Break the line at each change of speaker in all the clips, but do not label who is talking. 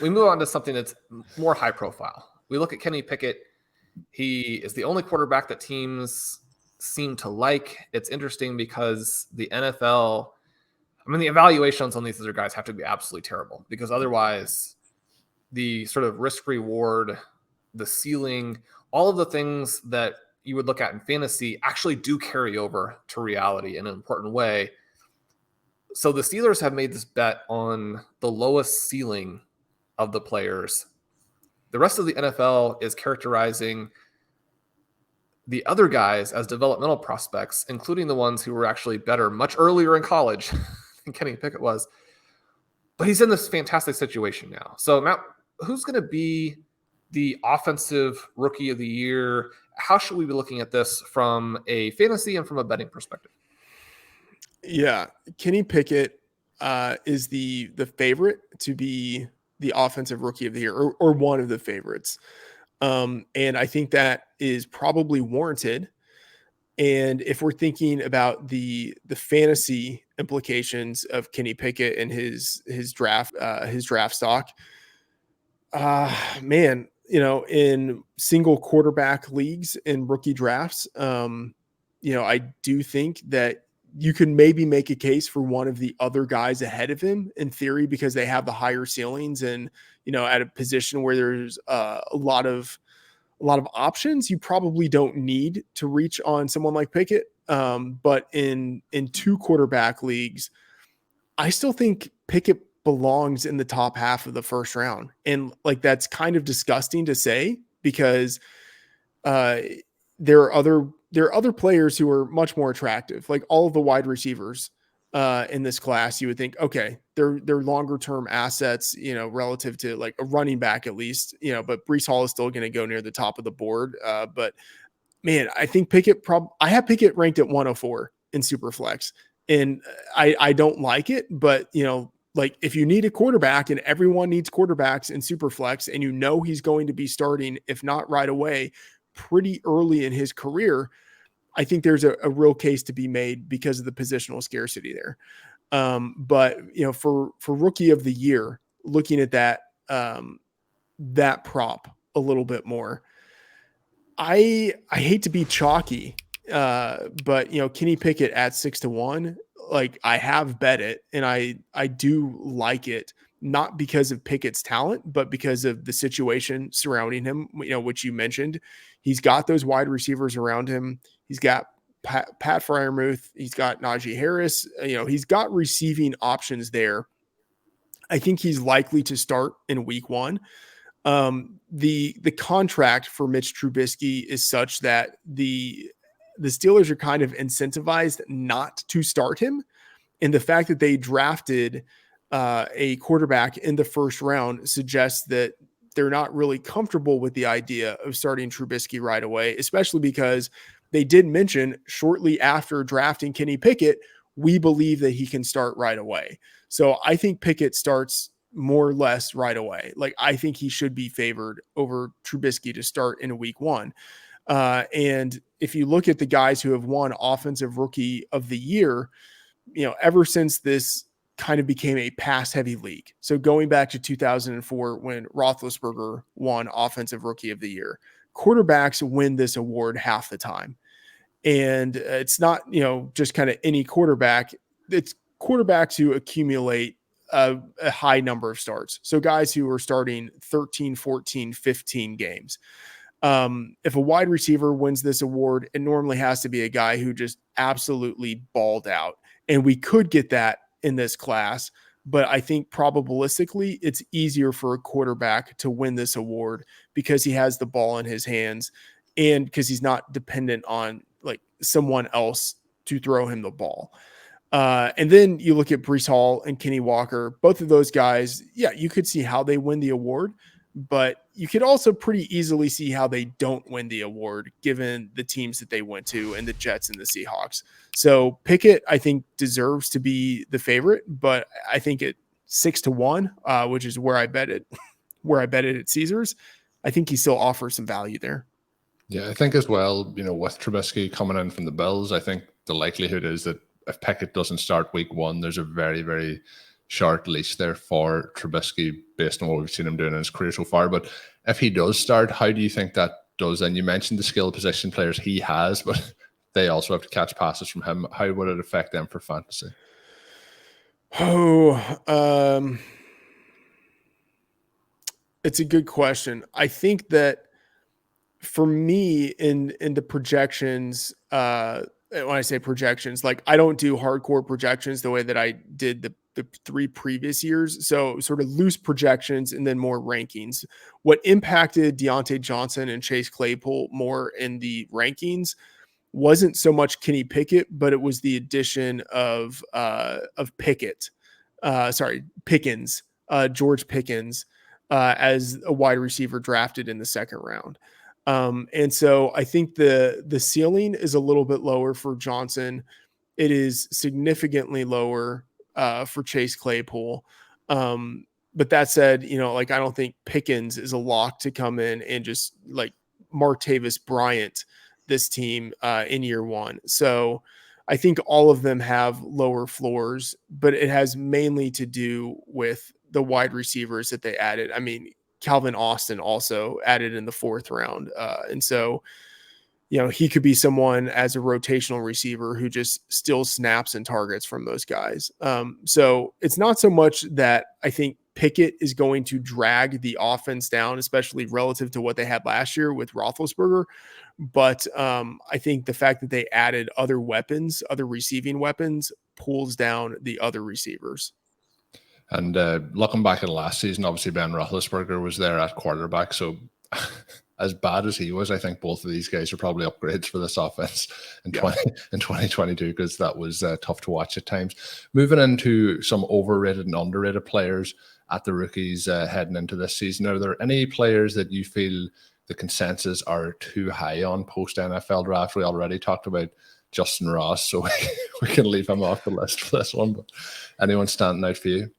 we move on to something that's more high profile. We look at Kenny Pickett. He is the only quarterback that teams seem to like. It's interesting because the NFL, the evaluations on these other guys have to be absolutely terrible, because otherwise the sort of risk reward, the ceiling, all of the things that you would look at in fantasy actually do carry over to reality in an important way. So the Steelers have made this bet on the lowest ceiling of the players. The rest of the NFL is characterizing the other guys as developmental prospects, including the ones who were actually better much earlier in college than Kenny Pickett was. But he's in this fantastic situation now. So Matt, who's going to be the offensive rookie of the year? How should we be looking at this from a fantasy and from a betting perspective?
Yeah, Kenny Pickett is the favorite to be the offensive rookie of the year, or one of the favorites. And I think that is probably warranted. And if we're thinking about the fantasy implications of Kenny Pickett and his draft stock, man, in single quarterback leagues in rookie drafts, I do think that you can maybe make a case for one of the other guys ahead of him in theory, because they have the higher ceilings and, at a position where there's a lot of options, you probably don't need to reach on someone like Pickett. But in two quarterback leagues, I still think Pickett belongs in the top half of the first round. And that's kind of disgusting to say, because there are other players who are much more attractive. Like all of the wide receivers in this class, you would think, okay, they're longer term assets, relative to like a running back at least, but Breece Hall is still going to go near the top of the board. But man, I think Pickett I have Pickett ranked at 104 in Superflex, and I don't like it, but if you need a quarterback, and everyone needs quarterbacks in Superflex, and he's going to be starting, if not right away, pretty early in his career, I think there's a real case to be made because of the positional scarcity there. But for rookie of the year, looking at that prop a little bit more, I hate to be chalky, but Kenny Pickett at 6-1, I have bet it, and I do like it, not because of Pickett's talent, but because of the situation surrounding him, which you mentioned. He's got those wide receivers around him. He's got Pat Freimuth. He's got Najee Harris. He's got receiving options there. I think he's likely to start in week 1. The contract for Mitch Trubisky is such that the Steelers are kind of incentivized not to start him. And the fact that they drafted a quarterback in the first round suggests that they're not really comfortable with the idea of starting Trubisky right away, especially because they did mention shortly after drafting Kenny Pickett, we believe that he can start right away. So I think Pickett starts more or less right away. I think he should be favored over Trubisky to start in week 1. And if you look at the guys who have won offensive rookie of the year, ever since this kind of became a pass heavy league. So going back to 2004, when Roethlisberger won offensive rookie of the year, quarterbacks win this award half the time. And it's not, just kind of any quarterback. It's quarterbacks who accumulate a high number of starts. So guys who are starting 13, 14, 15 games. If a wide receiver wins this award, it normally has to be a guy who just absolutely balled out. And we could get that in this class, but I think probabilistically it's easier for a quarterback to win this award because he has the ball in his hands and because he's not dependent on someone else to throw him the ball. And then you look at Breece Hall and Kenny Walker, both of those guys. Yeah, you could see how they win the award, but you could also pretty easily see how they don't win the award given the teams that they went to and the Jets and the Seahawks. So Pickett, I think, deserves to be the favorite, but I think at 6-1, which is where I bet it at Caesars, I think he still offers some value there.
Yeah, I think as well, with Trubisky coming in from the Bills, I think the likelihood is that if Pickett doesn't start week 1, there's a very, very short leash there for Trubisky based on what we've seen him doing in his career so far. But if he does start, how do you think that does? And you mentioned the skill position players he has, but they also have to catch passes from him. How would it affect them for fantasy?
It's a good question. I think that for me in the projections, when I say projections, like I don't do hardcore projections the way that I did the 3 previous years. So sort of loose projections and then more rankings. What impacted Diontae Johnson and Chase Claypool more in the rankings wasn't so much Kenny Pickett, but it was the addition of Pickens, George Pickens, as a wide receiver drafted in the second round. And so I think the ceiling is a little bit lower for Johnson. It is significantly lower for Chase Claypool. But that said, I don't think Pickens is a lock to come in and just like Martavis Bryant this team in year one. So I think all of them have lower floors, but it has mainly to do with the wide receivers that they added. I mean, Calvin Austin also added in the 4th round. And so, he could be someone as a rotational receiver who just still snaps and targets from those guys. So it's not so much that I think Pickett is going to drag the offense down, especially relative to what they had last year with Roethlisberger. But I think the fact that they added other weapons, other receiving weapons, pulls down the other receivers.
And looking back at last season, obviously Ben Roethlisberger was there at quarterback. So as bad as he was, I think both of these guys are probably upgrades for this offense in 2022, because that was tough to watch at times. Moving into some overrated and underrated players at the rookies heading into this season, are there any players that you feel the consensus are too high on post NFL draft? We already talked about Justin Ross, so we can leave him off the list for this one. But anyone standing out for you?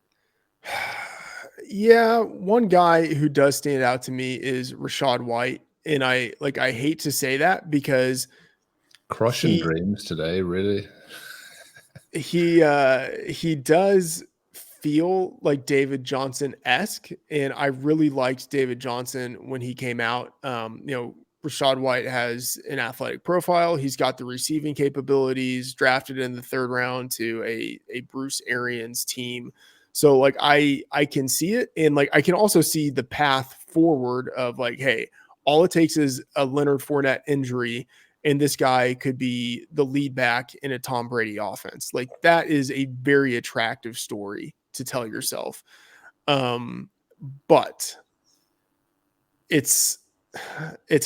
Yeah, one guy who does stand out to me is Rachaad White. And I hate to say that because
crushing dreams today, really.
He does feel like David Johnson-esque, and I really liked David Johnson when he came out. Rachaad White has an athletic profile. He's got the receiving capabilities, drafted in the 3rd round to a Bruce Arians team. So like I can see it, and like I can also see the path forward of like, hey, all it takes is a Leonard Fournette injury, and this guy could be the lead back in a Tom Brady offense. Like that is a very attractive story to tell yourself. But it's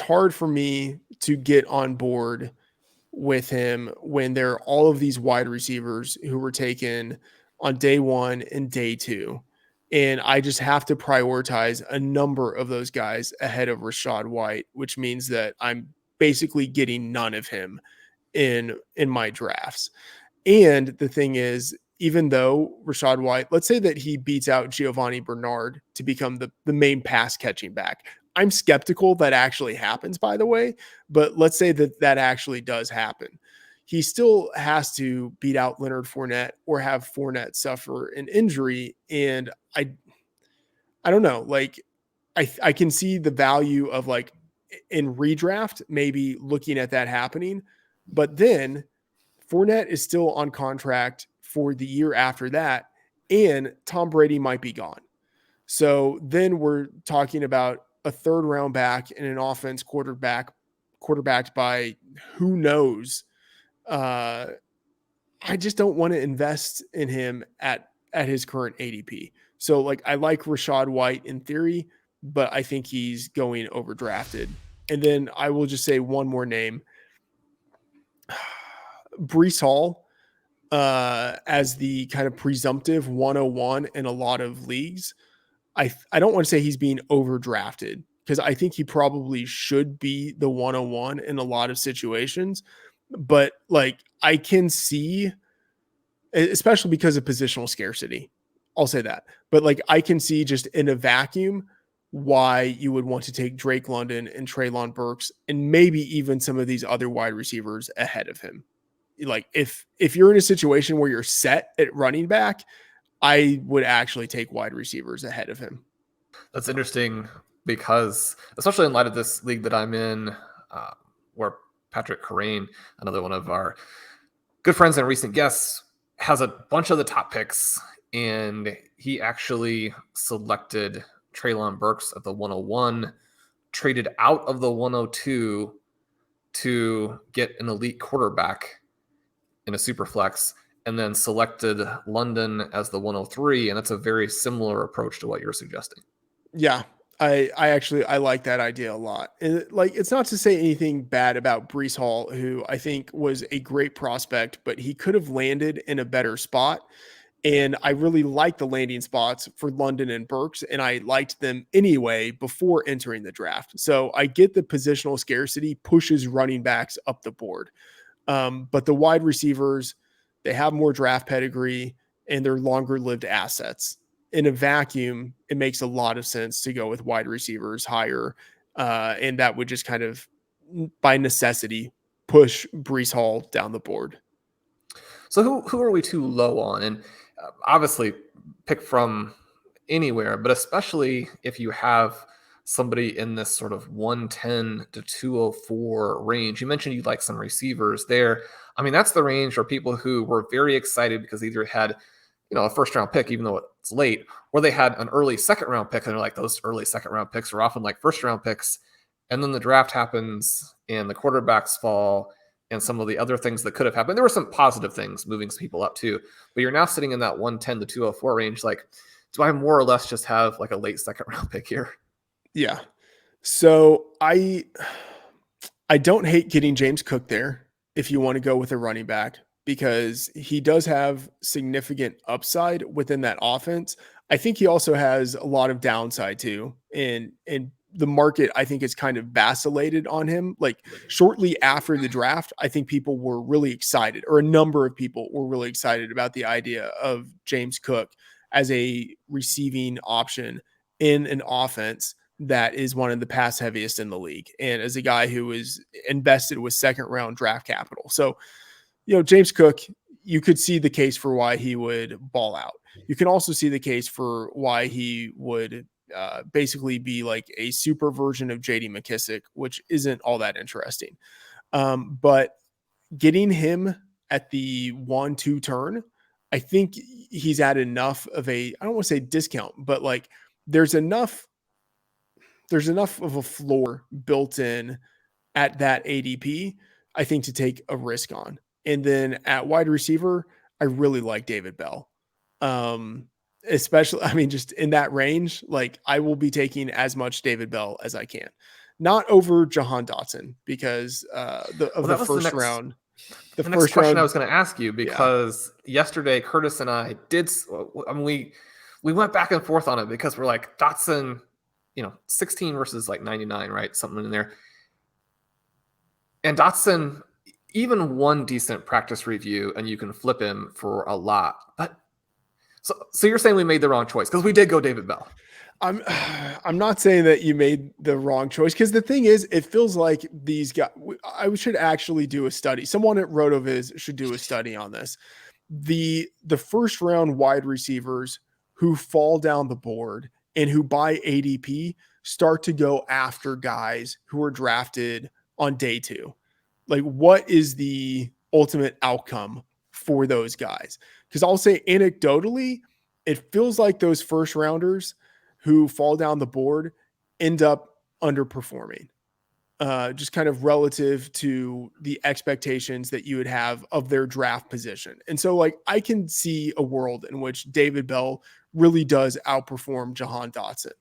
hard for me to get on board with him when there are all of these wide receivers who were taken on day 1 and day 2. And I just have to prioritize a number of those guys ahead of Rachaad White, which means that I'm basically getting none of him in my drafts. And the thing is, even though Rachaad White, let's say that he beats out Giovanni Bernard to become the main pass catching back. I'm skeptical that actually happens, by the way, but let's say that actually does happen. He still has to beat out Leonard Fournette or have Fournette suffer an injury. And I don't know, like I can see the value of like in redraft, maybe looking at that happening, but then Fournette is still on contract for the year after that, and Tom Brady might be gone. So then we're talking about a 3rd round back in an offense quarterbacked by who knows. I just don't want to invest in him at his current ADP. So like I like Rachaad White in theory, but I think he's going overdrafted. And then I will just say one more name. Breece Hall, as the kind of presumptive 101 in a lot of leagues. I don't want to say he's being overdrafted, because I think he probably should be the 101 in a lot of situations. But like I can see, especially because of positional scarcity, I'll say that. But like I can see just in a vacuum why you would want to take Drake London and Treylon Burks and maybe even some of these other wide receivers ahead of him. Like if you're in a situation where you're set at running back, I would actually take wide receivers ahead of him.
That's interesting because, especially in light of this league that I'm in, where Patrick Corain, another one of our good friends and recent guests, has a bunch of the top picks, and he actually selected Treylon Burks at the 101, traded out of the 102 to get an elite quarterback in a super flex, and then selected London as the 103. And that's a very similar approach to what you're suggesting.
Yeah. I actually like that idea a lot. And it's not to say anything bad about Breece Hall, who I think was a great prospect, but he could have landed in a better spot. And I really like the landing spots for London and Burks, and I liked them anyway before entering the draft. So I get the positional scarcity pushes running backs up the board. But the wide receivers, they have more draft pedigree and they're longer lived assets. In a vacuum, it makes a lot of sense to go with wide receivers higher. And that would just kind of, by necessity, push Breece Hall down the board.
So who are we too low on? And obviously pick from anywhere, but especially if you have somebody in this sort of 110 to 204 range. You mentioned you like some receivers there. I mean, that's the range where people who were very excited because they either had, a first round pick, even though it's late, or they had an early second round pick. And they're like, those early second round picks are often like first round picks. And then the draft happens and the quarterbacks fall and some of the other things that could have happened. There were some positive things moving some people up too, but you're now sitting in that 110 to 204 range. Like, do I more or less just have like a late second round pick here?
Yeah. So I don't hate getting James Cook there if you want to go with a running back, because he does have significant upside within that offense. I think he also has a lot of downside too. And the market, I think, is kind of vacillated on him. Like shortly after the draft, I think people were really excited, or a number of people were really excited about the idea of James Cook as a receiving option in an offense that is one of the pass heaviest in the league, and as a guy who is invested with second round draft capital. So, James Cook, you could see the case for why he would ball out. You can also see the case for why he would basically be like a super version of JD McKissick, which isn't all that interesting. But getting him at the 1-2 turn, I think he's at enough of I don't want to say discount, but like there's enough of a floor built in at that ADP, I think, to take a risk on. And then at wide receiver, I really like David Bell. Especially, just in that range, like I will be taking as much David Bell as I can, not over Jahan Dotson, because the first round.
The next question I was going to ask you, because yesterday Curtis and I did, we went back and forth on it because we're like Dotson, 16 versus like 99, right? Something in there. And Dotson, even one decent practice review and you can flip him for a lot. But so you're saying we made the wrong choice because we did go David Bell.
I'm not saying that you made the wrong choice, because the thing is, it feels like these guys, I should actually do a study. Someone at RotoViz should do a study on this. The first round wide receivers who fall down the board and who by ADP start to go after guys who are drafted on day 2. Like, what is the ultimate outcome for those guys? Because I'll say anecdotally, it feels like those first rounders who fall down the board end up underperforming, just kind of relative to the expectations that you would have of their draft position. And so like, I can see a world in which David Bell really does outperform Jahan Dotson.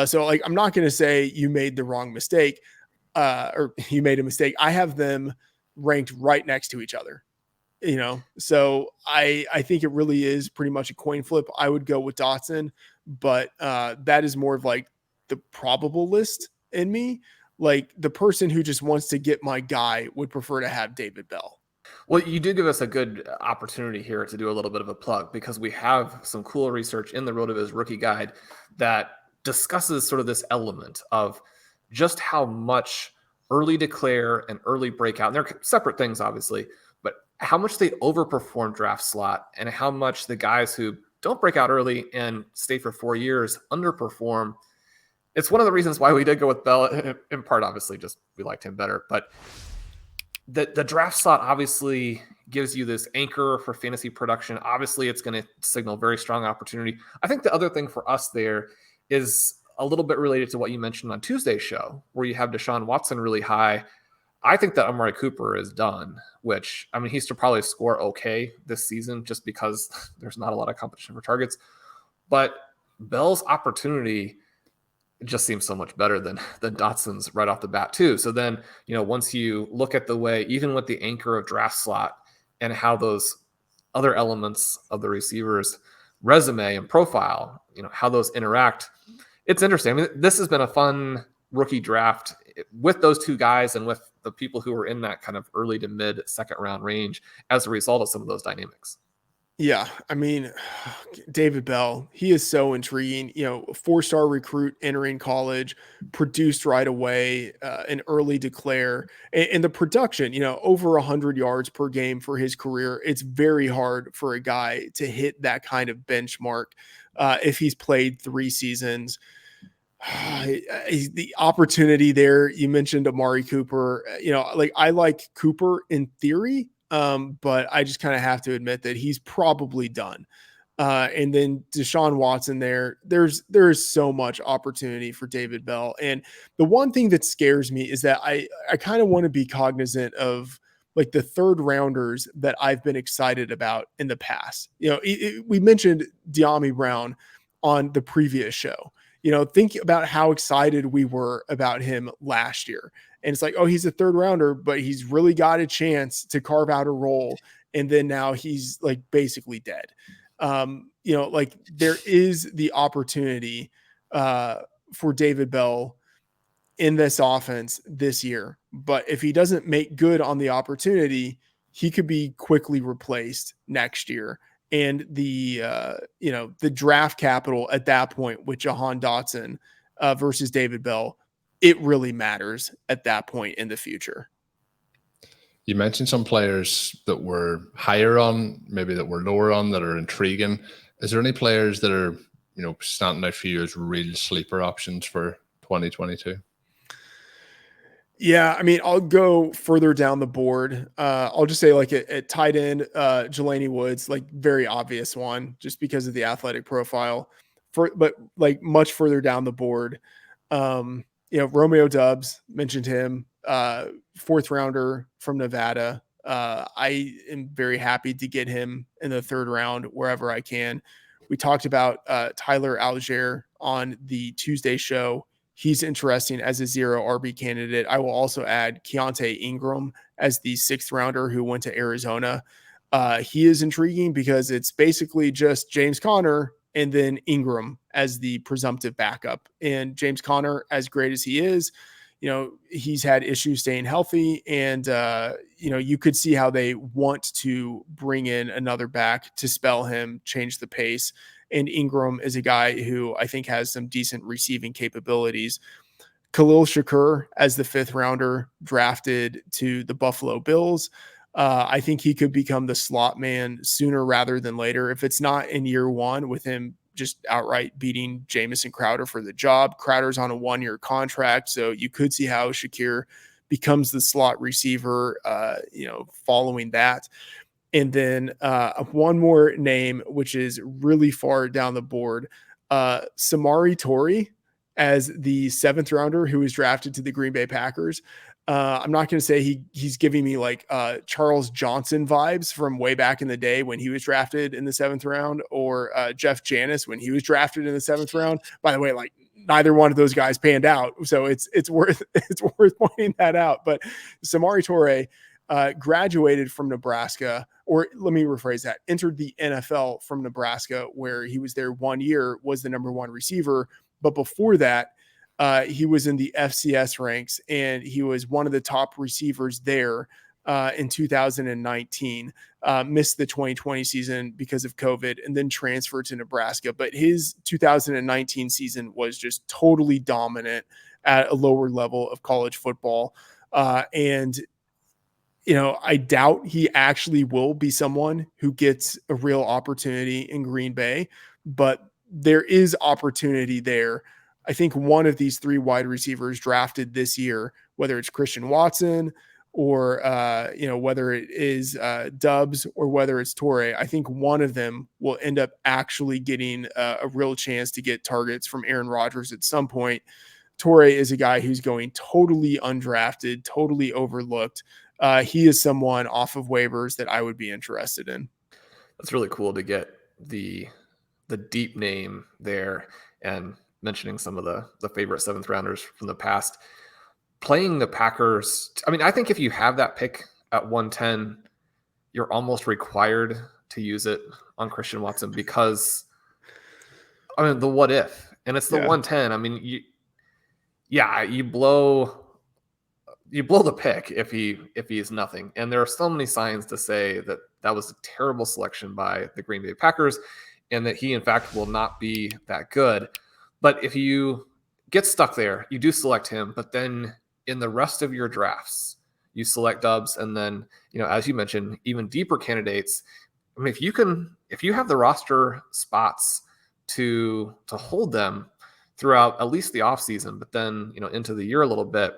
So like, I'm not going to say you made the wrong mistake, or you made a mistake. I have them ranked right next to each other, so I think it really is pretty much a coin flip. I would go with Dotson, but that is more of like the probable list in me. Like the person who just wants to get my guy would prefer to have David Bell.
Well, you do give us a good opportunity here to do a little bit of a plug, because we have some cool research in the RotoViz rookie guide that discusses sort of this element of just how much early declare and early breakout, and they're separate things, obviously, but how much they overperform draft slot and how much the guys who don't break out early and stay for 4 years, underperform. It's one of the reasons why we did go with Bell, in part, obviously, just we liked him better. But the draft slot obviously gives you this anchor for fantasy production. Obviously, it's going to signal very strong opportunity. I think the other thing for us there is a little bit related to what you mentioned on Tuesday's show, where you have Deshaun Watson really high. I think that Amari Cooper is done, which, I mean, he still probably score okay this season just because there's not a lot of competition for targets. But Bell's opportunity just seems so much better than Dotson's right off the bat too. So then, once you look at the way, even with the anchor of draft slot and how those other elements of the receiver's resume and profile, how those interact, it's interesting. I mean, this has been a fun rookie draft with those two guys and with the people who were in that kind of early to mid second round range as a result of some of those dynamics.
Yeah, I mean, David Bell, he is so intriguing. 4-star recruit entering college, produced right away, an early declare, and the production, over 100 yards per game for his career. It's very hard for a guy to hit that kind of benchmark if he's played 3 seasons. The opportunity there, you mentioned Amari Cooper, I like Cooper in theory, but I just kind of have to admit that he's probably done. And then Deshaun Watson there's so much opportunity for David Bell. And the one thing that scares me is that I kind of want to be cognizant of like the third rounders that I've been excited about in the past. We mentioned De'Ami Brown on the previous show. Think about how excited we were about him last year. And it's like, oh, he's a third rounder, but he's really got a chance to carve out a role. And then now he's like basically dead. There is the opportunity for David Bell in this offense this year. But if he doesn't make good on the opportunity, he could be quickly replaced next year. And the draft capital at that point with Jahan Dotson versus David Bell, it really matters at that point in the future.
You mentioned some players that were higher on, maybe that were lower on, that are intriguing. Is there any players that are, standing out for you as real sleeper options for 2022?
Yeah, I mean, I'll go further down the board. I'll just say like at tight end, Jelani Woods, like very obvious one just because of the athletic profile. But like much further down the board, Romeo Doubs, mentioned him, 4th rounder from Nevada. I am very happy to get him in the 3rd round wherever I can. We talked about Tyler Allgeier on the Tuesday show. He's interesting as a 0 RB candidate. I will also add Keontae Ingram as the 6th rounder who went to Arizona. He is intriguing because it's basically just James Conner and then Ingram as the presumptive backup. And James Conner, as great as he is, he's had issues staying healthy. And, you could see how they want to bring in another back to spell him, change the pace. And Ingram is a guy who I think has some decent receiving capabilities. Khalil Shakir as the 5th rounder drafted to the Buffalo Bills. I think he could become the slot man sooner rather than later. If it's not in year 1 with him just outright beating Jamison Crowder for the job. Crowder's on a 1-year contract, so you could see how Shakir becomes the slot receiver, following that. And then one more name, which is really far down the board, Samori Toure as the 7th rounder who was drafted to the Green Bay Packers. I'm not going to say he's giving me like Charles Johnson vibes from way back in the day when he was drafted in the 7th round, or Jeff Janis when he was drafted in the 7th round. By the way, like neither one of those guys panned out, so it's worth pointing that out. But Samori Toure graduated from Nebraska, or let me rephrase that, entered the NFL from Nebraska, where he was there 1 year, was the number 1 receiver. But before that, he was in the FCS ranks, and he was one of the top receivers there in 2019. Missed the 2020 season because of COVID and then transferred to Nebraska. But his 2019 season was just totally dominant at a lower level of college football. And I doubt he actually will be someone who gets a real opportunity in Green Bay, but there is opportunity there. I think one of these 3 wide receivers drafted this year, whether it's Christian Watson or, whether it is Doubs or whether it's Toure, I think one of them will end up actually getting a real chance to get targets from Aaron Rodgers at some point. Toure is a guy who's going totally undrafted, totally overlooked. He is someone off of waivers that I would be interested in.
That's really cool to get the deep name there and mentioning some of the favorite 7th rounders from the past. Playing the Packers, I mean, I think if you have that pick at 110, you're almost required to use it on Christian Watson because, I mean, the what if, and it's the 110. I mean, you blow the pick if he is nothing. And there are so many signs to say that was a terrible selection by the Green Bay Packers and that he, in fact, will not be that good. But if you get stuck there, you do select him, but then in the rest of your drafts, you select Doubs, and then, as you mentioned, even deeper candidates. I mean, if you have the roster spots to hold them throughout at least the offseason, but then, into the year a little bit,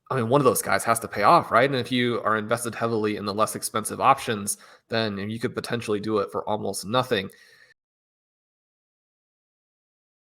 I mean, one of those guys has to pay off, right? And if you are invested heavily in the less expensive options, then you could potentially do it for almost nothing.